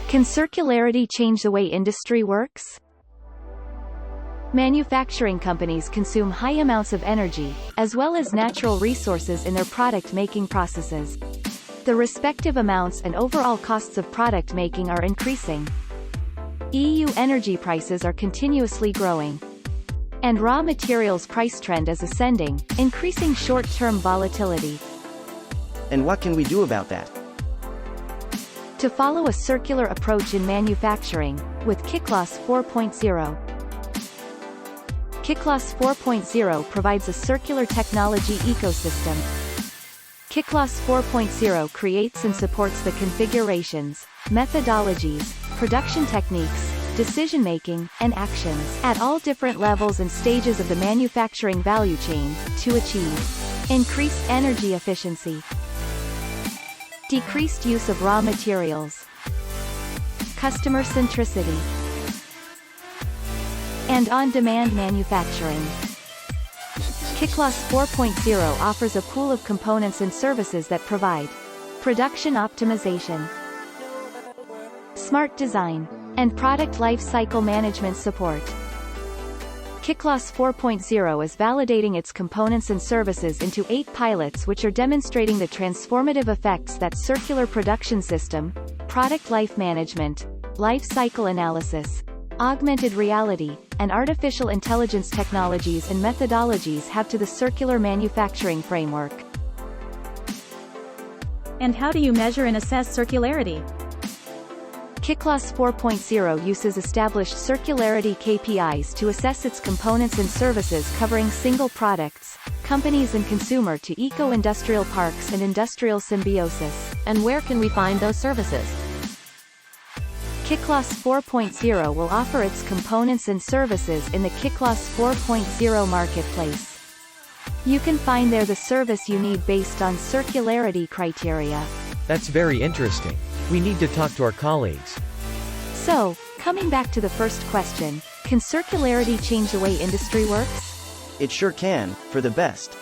Can circularity change the way industry works? Manufacturing companies consume high amounts of energy, as well as natural resources in their product-making processes. The respective amounts and overall costs of product making are increasing. EU energy prices are continuously growing. And raw materials price trend is ascending, increasing short-term volatility. And what can we do about that? To follow a circular approach in manufacturing, with KYKLOS 4.0. KYKLOS 4.0 provides a circular technology ecosystem. KYKLOS 4.0 creates and supports the configurations, methodologies, production techniques, decision-making, and actions at all different levels and stages of the manufacturing value chain to achieve increased energy efficiency, decreased use of raw materials, customer centricity, and on-demand manufacturing. KYKLOS 4.0 offers a pool of components and services that provide production optimization, smart design, and product life cycle management support. KYKLOS 4.0 is validating its components and services into 8 pilots which are demonstrating the transformative effects that circular production system, product life management, life cycle analysis, augmented reality, and artificial intelligence technologies and methodologies have to the circular manufacturing framework. And how do you measure and assess circularity? KYKLOS 4.0 uses established circularity KPIs to assess its components and services covering single products, companies and consumer to eco-industrial parks and industrial symbiosis. And where can we find those services? KYKLOS 4.0 will offer its components and services in the KYKLOS 4.0 marketplace. You can find there the service you need based on circularity criteria. That's very interesting. We need to talk to our colleagues. So, coming back to the first question, can circularity change the way industry works? It sure can, for the best.